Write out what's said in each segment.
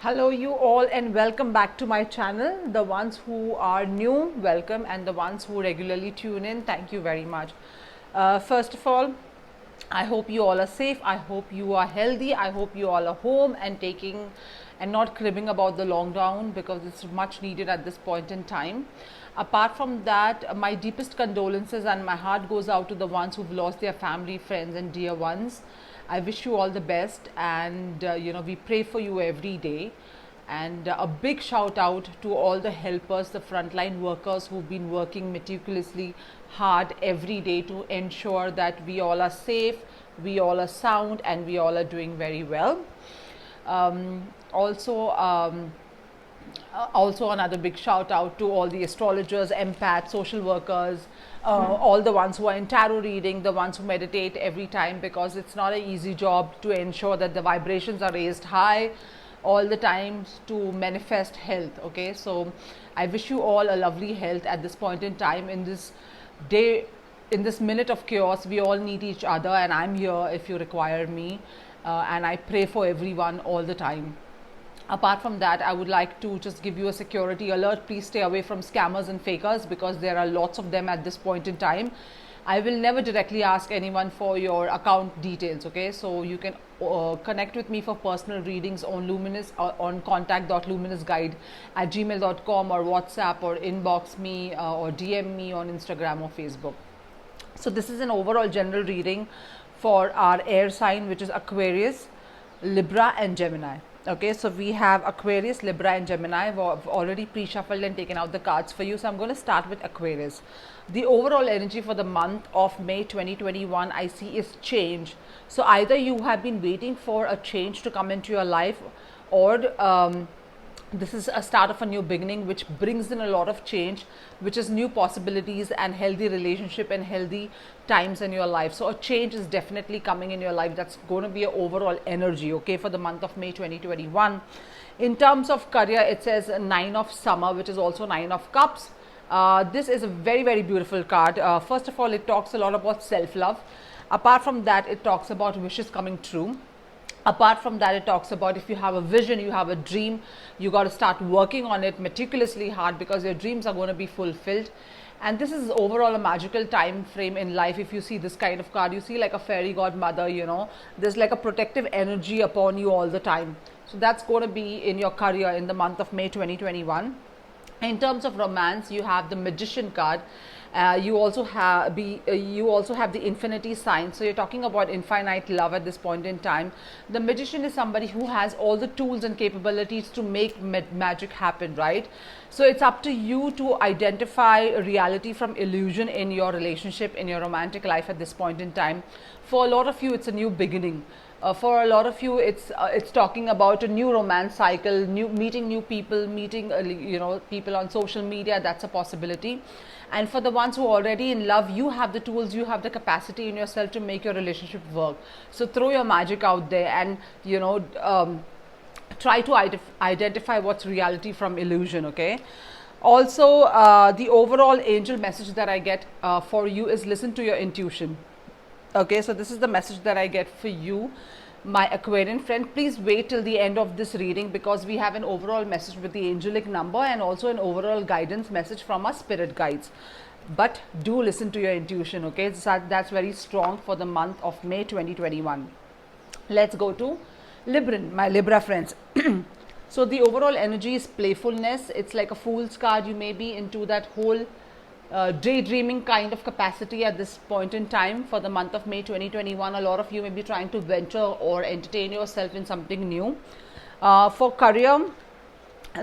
Hello, you all, and welcome back to my channel. The ones who are new, welcome, and the ones who regularly tune in, thank you very much. First of all, I hope you all are safe. I hope you are healthy. I hope you all are home and taking and not cribbing about the lockdown because it's much needed at this point in time. Apart from that, my deepest condolences and my heart goes out to the ones who've lost their family, friends, and dear ones. I wish you all the best, and we pray for you every day. And a big shout out to all the helpers, the frontline workers who've been working meticulously hard every day to ensure that we all are safe, we all are sound, and we all are doing very well. Also, also another big shout out to all the astrologers, empaths, social workers, all the ones who are in tarot reading, the ones who meditate every time, because it's not an easy job to ensure that the vibrations are raised high all the time to manifest health. Okay, so I wish you all a lovely health at this point in time. In this day, in this minute of chaos, we all need each other, and I'm here if you require me, and I pray for everyone all the time. Apart from that, I would like to just give you a security alert. Please stay away from scammers and fakers because there are lots of them at this point in time. I will never directly ask anyone for your account details. Okay, so you can connect with me for personal readings on Luminous, on contact.luminousguide@gmail.com, or WhatsApp, or inbox me, or DM me on Instagram or Facebook. So this is an overall general reading for our air sign, which is Aquarius, Libra, and Gemini. Okay, so we have Aquarius, Libra, and Gemini. I've already pre-shuffled and taken out the cards for you. So I'm going to start with Aquarius. The overall energy for the month of May 2021 I see is change. So either you have been waiting for a change to come into your life, or this is a start of a new beginning which brings in a lot of change, which is new possibilities and healthy relationship and healthy times in your life. So a change is definitely coming in your life. That's going to be an overall energy, okay, for the month of May 2021. In terms of career, it says 9 of Summer, which is also 9 of Cups. This is a very, very beautiful card. First of all, it talks a lot about self-love. Apart from that, it talks about wishes coming true. Apart from that, it talks about if you have a vision, you have a dream, you got to start working on it meticulously hard because your dreams are going to be fulfilled. And this is overall a magical time frame in life. If you see this kind of card, you see like a fairy godmother, there's like a protective energy upon you all the time. So that's going to be in your career in the month of May 2021. In terms of romance, you have the Magician card. You also have the Infinity sign. So you're talking about infinite love at this point in time. The Magician is somebody who has all the tools and capabilities to make magic happen, right? So it's up to you to identify reality from illusion in your relationship, in your romantic life at this point in time. For a lot of you, it's a new beginning. For a lot of you, it's talking about a new romance cycle, meeting new people, meeting people on social media. That's a possibility. And for the ones who are already in love, you have the tools, you have the capacity in yourself to make your relationship work. So throw your magic out there and try to identify what's reality from illusion. Okay. Also, the overall angel message that I get for you is listen to your intuition. Okay, so this is the message that I get for you, my Aquarian friend. Please wait till the end of this reading because we have an overall message with the angelic number and also an overall guidance message from our spirit guides. But do listen to your intuition, okay? So that's very strong for the month of May 2021. Let's go to Libran, my Libra friends. So the overall energy is playfulness. It's like a fool's card. You may be into that whole daydreaming kind of capacity at this point in time for the month of May 2021. A lot of you may be trying to venture or entertain yourself in something new. For career,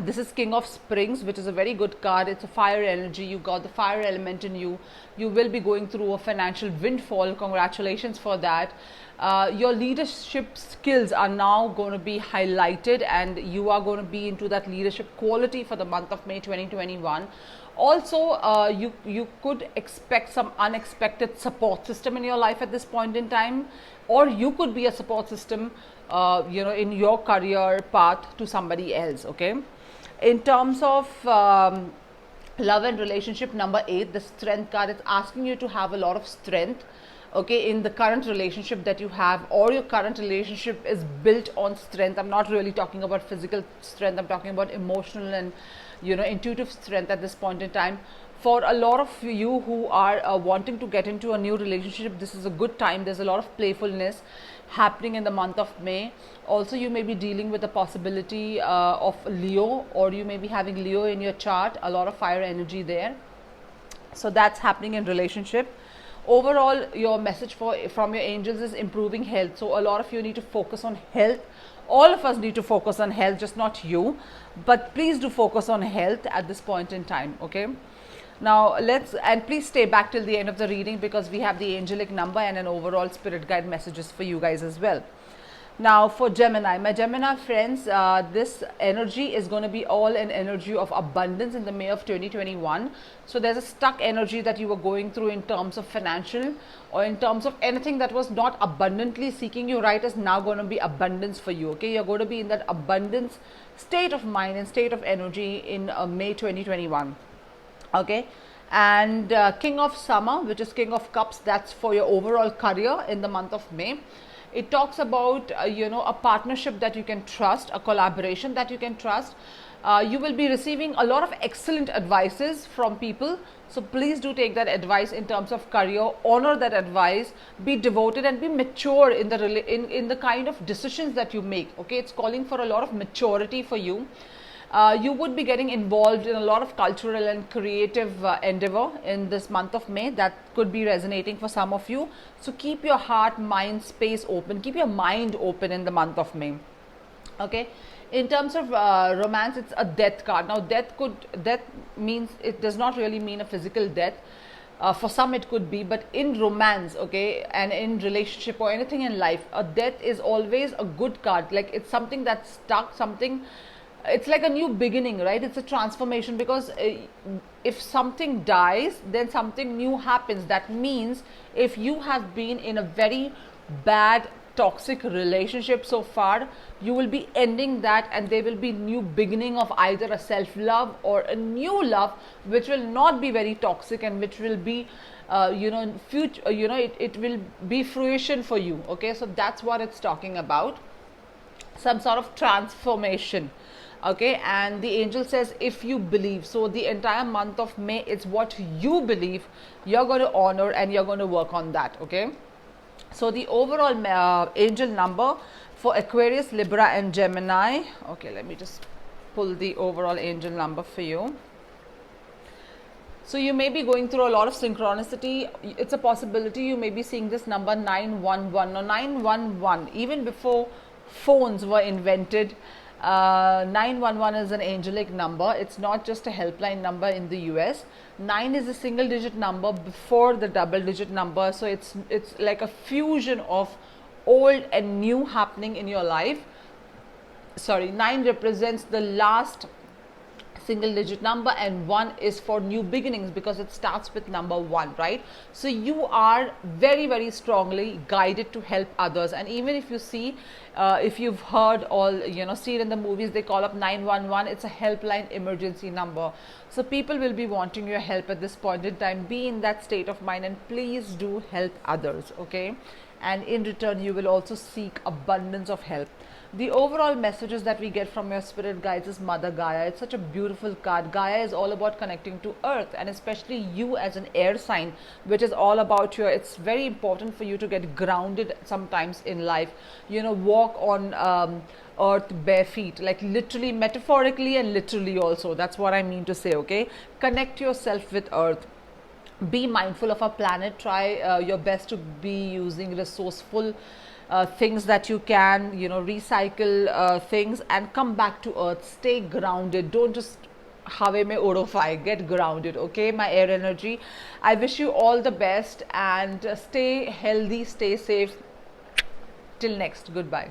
this is King of Springs, which is a very good card. It's a fire energy. You got the fire element in you. You will be going through a financial windfall. Congratulations for that. Your leadership skills are now going to be highlighted and you are going to be into that leadership quality for the month of May 2021. Also, you could expect some unexpected support system in your life at this point in time, or you could be a support system in your career path to somebody else. Okay, in terms of love and relationship, number 8, the Strength card, it's asking you to have a lot of strength okay, in the current relationship that you have, or your current relationship is built on strength. I'm not really talking about physical strength, I'm talking about emotional and, you know, intuitive strength at this point in time. For a lot of you who are wanting to get into a new relationship, this is a good time. There's a lot of playfulness happening in the month of May. Also, you may be dealing with the possibility of Leo, or you may be having Leo in your chart, a lot of fire energy there. So that's happening in relationship. Overall, your message from your angels is improving health. So a lot of you need to focus on health. All of us need to focus on health, just not you, but please do focus on health at this point in time. Okay, now and please stay back till the end of the reading, because we have the angelic number and an overall spirit guide messages for you guys as well. Now for Gemini, my Gemini friends, this energy is going to be all an energy of abundance in the May of 2021. So there's a stuck energy that you were going through in terms of financial, or in terms of anything that was not abundantly seeking you, right, is now going to be abundance for you. Okay, you're going to be in that abundance state of mind and state of energy in May 2021. Okay, and King of Summer, which is King of Cups, that's for your overall career in the month of May. It talks about you know, a partnership that you can trust, a collaboration that you can trust. You will be receiving a lot of excellent advices from people, so please do take that advice in terms of career. Honor that advice, be devoted and be mature in the kind of decisions that you make. Okay, it's calling for a lot of maturity for you. You would be getting involved in a lot of cultural and creative endeavor in this month of May. That could be resonating for some of you. So keep your heart, mind, space open. Keep your mind open in the month of May. Okay. In terms of romance, it's a death card. Now, death means, it does not really mean a physical death. For some it could be, but in romance, okay, and in relationship or anything in life, a death is always a good card. Like, it's something that's stuck, something, it's like a new beginning, right? It's a transformation, because if something dies, then something new happens. That means if you have been in a very bad toxic relationship so far, you will be ending that, and there will be new beginning of either a self-love or a new love, which will not be very toxic, and which will be you know, in future, you know, it will be fruition for you. Okay, so that's what it's talking about, some sort of transformation. Okay, and the angel says, if you believe, so the entire month of May, it's what you believe, you're going to honor and you're going to work on that. Okay, so the overall angel number for Aquarius, Libra and Gemini. Okay, let me just pull the overall angel number for you. So you may be going through a lot of synchronicity. It's a possibility you may be seeing this number 911 or 911 even before phones were invented. 911 is an angelic number. It's not just a helpline number in the US. 9 is a single digit number before the double digit number. So it's like a fusion of old and new happening in your life. Sorry, 9 represents the last single digit number, and 1 is for new beginnings, because it starts with number 1, right? So you are very, very strongly guided to help others. And even if you see, if you've heard all, you know, seen in the movies, they call up 911. It's a helpline emergency number. So people will be wanting your help at this point in time. Be in that state of mind, and please do help others. Okay, and in return you will also seek abundance of help. The overall messages that we get from your spirit guides is Mother Gaia. It's such a beautiful card. Gaia is all about connecting to earth, and especially you as an air sign, which is all about your, it's very important for you to get grounded sometimes in life. You know, walk on earth bare feet, like literally, metaphorically and literally also. That's what I mean to say. Okay, connect yourself with earth. Be mindful of our planet. Try your best to be using resourceful things that you can, you know, recycle things and come back to earth. Stay grounded. Don't just hawe mein odofai. Get grounded. Okay, my air energy. I wish you all the best, and stay healthy, stay safe. Till next. Goodbye.